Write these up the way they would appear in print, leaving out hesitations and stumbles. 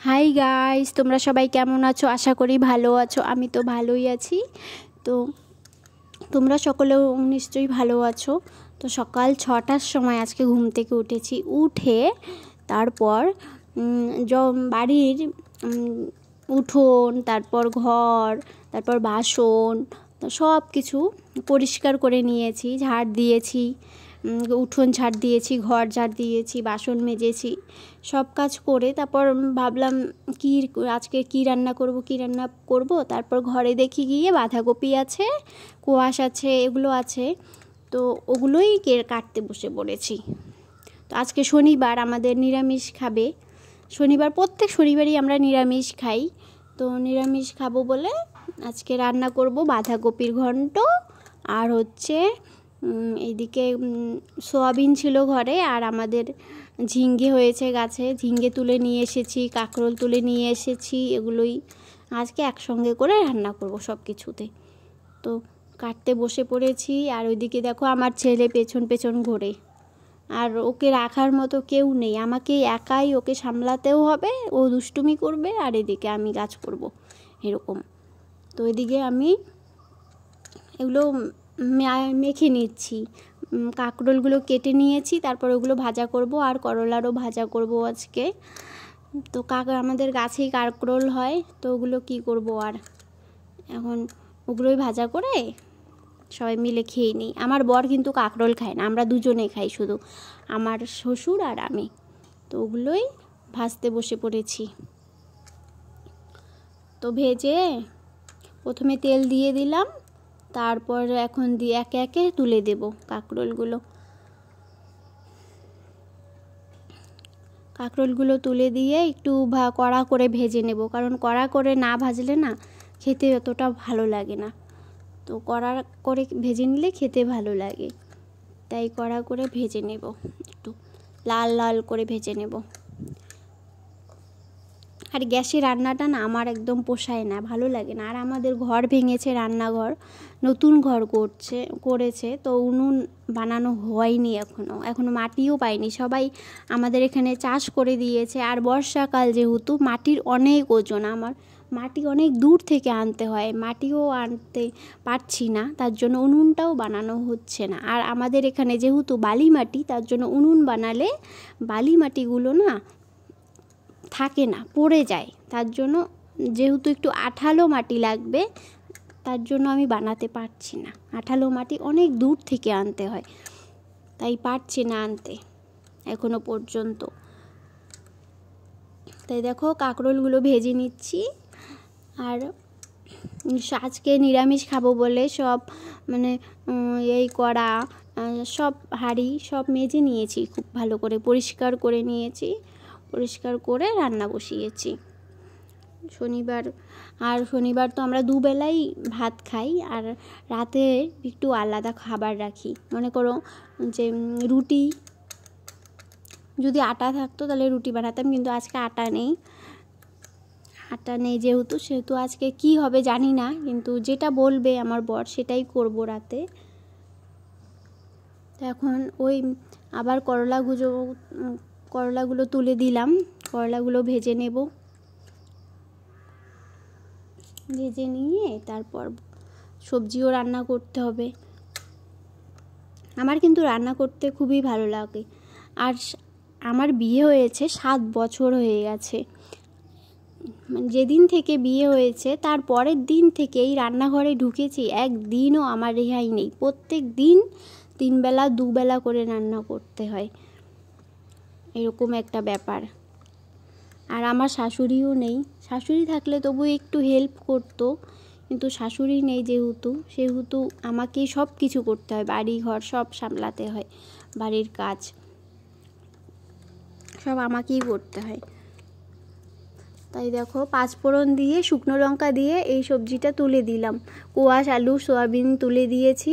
Hi guys, তোমরা সবাই কেমন আছো? আশা করি ভালো আছো। আমি তো ভালোই আছি। তো তোমরা সকলেও নিশ্চয়ই ভালো আছো। তো সকাল 6টার সময় আজকে ঘুম থেকে উঠেছি। উঠে তারপর বাড়ির উঠোন, তারপর ঘর, তারপর বাসন সব কিছু পরিষ্কার করে নিয়েছি, ঝাড় দিয়েছি, উঠোন ঝাড় দিয়েছি, ঘর ঝাড় দিয়েছি, বাসন মেজেছি, সব কাজ করে তারপর ভাবলাম আজকে কি রান্না করব। তারপর ঘরে দেখি গিয়ে বাঁধাকপি আছে, কোয়াশ আছে, এগুলো আছে। তো ওগুলোই কাটতে বসে পড়েছি। তো আজকে শনিবার, আমাদের নিরামিষ খাবে। প্রত্যেক শনিবারই আমরা নিরামিষ খাই। তো নিরামিষ খাবো বলে আজকে রান্না করব বাঁধাকপির ঘন্ট, আর হচ্ছে এইদিকে সোয়াবিন ছিল ঘরে, আর আমাদের ঝিঙ্গে হয়েছে গাছে, ঝিঙ্গে তুলে নিয়ে এসেছি, কাঁকরোল তুলে নিয়ে এসেছি। এগুলোই আজকে একসঙ্গে করে রান্না করব সব কিছুতে। তো কাটতে বসে পড়েছি। আর ওইদিকে দেখো আমার ছেলে পেছন পেছন ঘোরে, আর ওকে রাখার মতো কেউ নেই। আমাকে একাই ওকে সামলাতেও হবে, ও দুষ্টুমি করবে আর এদিকে আমি কাজ করব, এরকম। তো এদিকে আমি এগুলো মেখে নিচ্ছি, কাঁকরোলগুলো কেটে নিয়েছি, তারপর ওগুলো ভাজা করব, আর করলারও ভাজা করব আজকে। তো আমাদের গাছেই কাঁকরোল হয়, তো ওগুলো কি করব, আর এখন ওগুলোই ভাজা করে সবাই মিলে খেয়ে নিই। আমার বর কিন্তু কাঁকরোল খায় না, আমরা দুজনে খাই, শুধু আমার শ্বশুর আর আমি। তো ওগুলোই ভাজতে বসে পড়েছি। তো ভেজে প্রথমে তেল দিয়ে দিলাম, তারপর এখন একে একে তুলে দেব কাঁকরোলগুলো তুলে দিয়ে একটু কড়া করে ভেজে নেব, কারণ কড়া করে না ভাজলে না খেতে অতটা ভালো লাগে না। তো কড়া করে ভেজে নিলে খেতে ভালো লাগে, তাই কড়া করে ভেজে নেব, একটু লাল লাল করে ভেজে নেব। আর গ্যাসে রান্নাটা না আমার একদম পোষায় না, ভালো লাগে না। আর আমাদের ঘর ভেঙেছে, রান্নাঘর নতুন ঘর করেছে, তো উনুন বানানো হয়নি এখনো মাটিও পাইনি। সবাই আমাদের এখানে চাষ করে দিয়েছে, আর বর্ষাকাল যেহেতু মাটির অনেক ওজন, আমার মাটি অনেক দূর থেকে আনতে হয়, মাটিও আনতে পারছি না, তার জন্য উনুনটাও বানানো হচ্ছে না। আর আমাদের এখানে যেহেতু বালি মাটি, তার জন্য উনুন বানালে বালি মাটিগুলো না থাকে না, পড়ে যায়। তার জন্য যেহেতু একটু আঠালো মাটি লাগবে, তার জন্য আমি বানাতে পারছি না। আঠালো মাটি অনেক দূর থেকে আনতে হয়, তাই পারছি না আনতে এখনো পর্যন্ত। তাই দেখো কাঁকরোলগুলো ভেজে নিচ্ছি। আর আজকে নিরামিষ খাবো বলে সব এই কড়া, সব হাঁড়ি সব মেজে নিয়েছি, খুব ভালো করে পরিষ্কার করে নিয়েছি, পরিষ্কার করে রান্না বসিয়েছি। শনিবার তো আমরা দুবেলাই ভাত খাই, আর রাতে একটু আলাদা খাবার রাখি। মনে করো যে রুটি, যদি আটা থাকতো তাহলে রুটি বানাতাম, কিন্তু আজকে আটা নেই সেহেতু আজকে কি হবে জানি না, কিন্তু যেটা বলবে আমার বর সেটাই করব রাতে। তো এখন ওই আবার করলাগুলো তুলে দিলাম, করলাগুলো ভেজে নেব, ভেজে নিয়ে তারপর সবজিও রান্না করতে হবে। আমার কিন্তু রান্না করতে খুবই ভালো লাগে। আর আমার বিয়ে হয়েছে 7 বছর হয়ে গেছে, যেদিন থেকে বিয়ে হয়েছে তার পরের দিন থেকেই রান্নাঘরে ঢুকেছি, একদিনও আমার রেহাই নেই। প্রত্যেক দিন 3 বেলা 2 বেলা করে রান্না করতে হয়, এরকম একটা ব্যাপার। আর আমার শাশুড়িও নেই, শাশুড়ি থাকলে তবু একটু হেল্প করতো, কিন্তু শাশুড়ি নেই সেহেতু আমাকেই সব কিছু করতে হয়, বাড়ি ঘর সব সামলাতে হয়, বাড়ির কাজ সব আমাকেই করতে হয়। তাই দেখো 5 ফোড়ন দিয়ে, শুকনো লঙ্কা দিয়ে এই সবজিটা তুলে দিলাম। কোয়াশ, আলু, সয়াবিন তুলে দিয়েছি।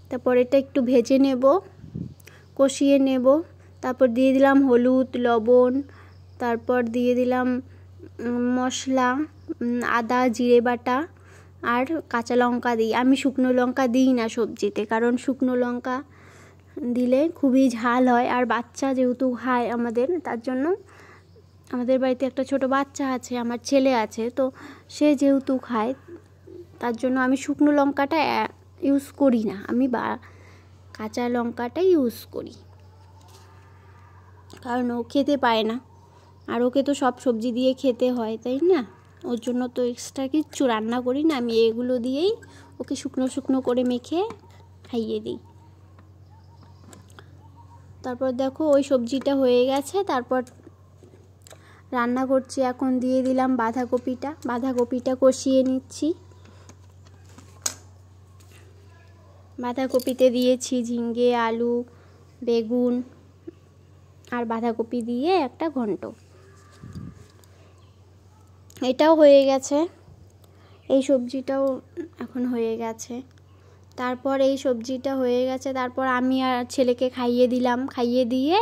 তারপর এটা একটু ভেজে নেব, কষিয়ে নেব। তারপর দিয়ে দিলাম হলুদ, লবণ, তারপর দিয়ে দিলাম মশলা, আদা, জিরে বাটা, আর কাঁচা লঙ্কা দিই। আমি শুকনো লঙ্কা দিই না সবজিতে, কারণ শুকনো লঙ্কা দিলে খুবই ঝাল হয়, আর বাচ্চা যেহেতু খায় আমাদের, তার জন্য আমাদের বাড়িতে একটা ছোট বাচ্চা আছে, আমার ছেলে আছে, তো সে যেহেতু খায় তার জন্য আমি শুকনো লঙ্কাটা ইউজ করি না, আমি কাঁচা লঙ্কাটাই ইউজ করি, কারণ ও খেতে পায় না, আর ওকে তো সব সবজি দিয়ে খেতে হয়, তাই না? ওর জন্য তো এক্সট্রা কিচ্ছু রান্না করি না, আমি এগুলো দিয়েই ওকে শুকনো শুকনো করে মেখে খাইয়ে দিই। তারপর দেখো ওই সবজিটা হয়ে গেছে, তারপর রান্না করছি। এখন দিয়ে দিলাম বাঁধাকপিটা কষিয়ে নিচ্ছি। বাঁধাকপিতে দিয়েছি ঝিঙ্গে, আলু, বেগুন আর বাঁধাকপি দিয়ে একটা ঘন্ট। এটাও হয়ে গেছে, এই সবজিটাও এখন হয়ে গেছে। তারপর এই সবজিটা হয়ে গেছে, তারপর আমি আর ছেলেকে খাইয়ে দিলাম, খাইয়ে দিয়ে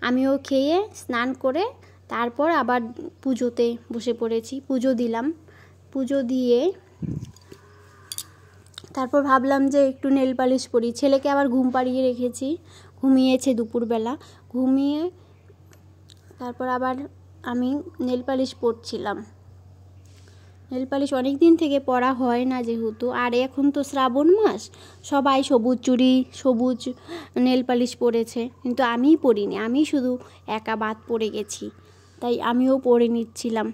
আমিও খেয়ে স্নান করে তারপর আবার পুজোতে বসে পড়েছি, পুজো দিলাম। পুজো দিয়ে তারপর ভাবলাম যে একটু নেল পালিশ পরি। ছেলেকে আবার ঘুম পাড়িয়ে রেখেছি, ঘুমিয়েছে দুপুরবেলা, ঘুমিয়ে তারপর আবার আমি নেল পালিশ পরছিলাম। নেল পালিশ অনেক দিন থেকে পরা হয় না যেহেতু, আর এখন তো শ্রাবণ মাস, সবাই সবুজ চুড়ি, সবুজ নেল পালিশ পরেছে, কিন্তু আমিই পরিনি, আমি শুধু একা বাদ পড়ে গেছি, তাই আমিও পরে নিচ্ছিলাম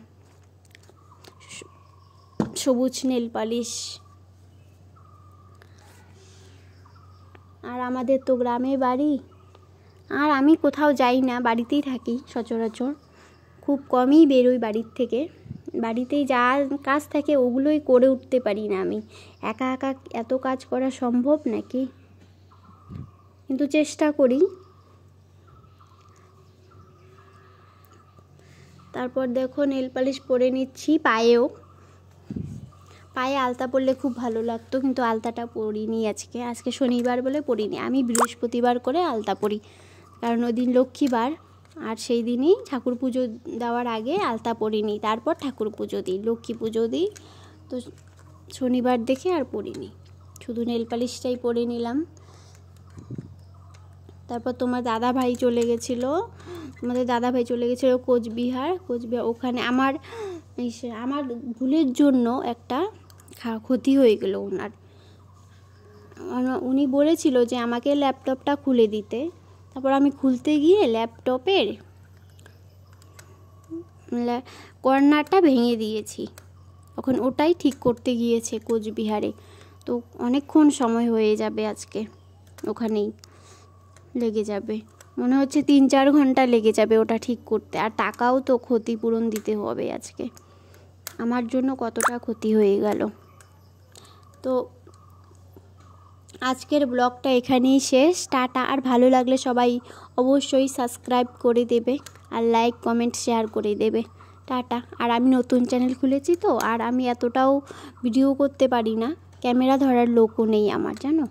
সবুজ নেল পালিশ। আর আমাদের তো গ্রামে বাড়ি, আর আমি কোথাও যাই না, বাড়িতেই থাকি সচরাচর, খুব কমই বেরোই বাড়ির থেকে। বাড়িতেই যা কাজ থাকে ওগুলোই করে উঠতে পারি না আমি, একা একা এত কাজ করা সম্ভব নাকি, কিন্তু চেষ্টা করি। তারপর দেখো নেল পালিশ পরে নিচ্ছি, পায়ে আলতা পরলে খুব ভালো লাগতো, কিন্তু আলতাটা পরিনি আজকে শনিবার বলে পরিনি, আমি বৃহস্পতিবার করে আলতা পরি, কারণ ওই দিন লক্ষ্মীবার, আর সেই দিনই ঠাকুর পুজো দেওয়ার আগে আলতা পরিনি, তারপর ঠাকুর পুজো দিই, লক্ষ্মী পুজো দিই, তো শনিবার দেখে আর পরিনি, শুধু নেল পালিশটাই পরে নিলাম। তারপর তোমাদের দাদা ভাই চলে গেছিলো কোচবিহার, ওখানে আমার ভুলের জন্য একটা ক্ষতি হয়ে গেল ওনার। উনি বলেছিল যে আমাকে ল্যাপটপটা খুলে দিতে, তারপর আমি খুলতে গিয়ে ল্যাপটপের কর্নারটা ভেঙে দিয়েছি, এখন ওটাই ঠিক করতে গিয়েছে কোচবিহারে, তো অনেকক্ষণ সময় হয়ে যাবে আজকে, ওখানেই লেগে যাবে, মনে হচ্ছে 3-4 ঘন্টা লেগে যাবে ওটা ঠিক করতে, আর টাকাও তো ক্ষতিপূরণ দিতে হবে আজকে, আমার জন্য কতটা ক্ষতি হয়ে গেল। তো আজকের ব্লগটা এখানেই শেষ, টাটা। আর ভালো লাগলে সবাই অবশ্যই সাবস্ক্রাইব করে দেবে, আর লাইক কমেন্ট শেয়ার করে দেবে, টাটা। আর আমি নতুন চ্যানেল খুলেছি তো, আর আমি এতটাও ভিডিও করতে পারি না, ক্যামেরা ধরার লোকও নেই আমার, জানো।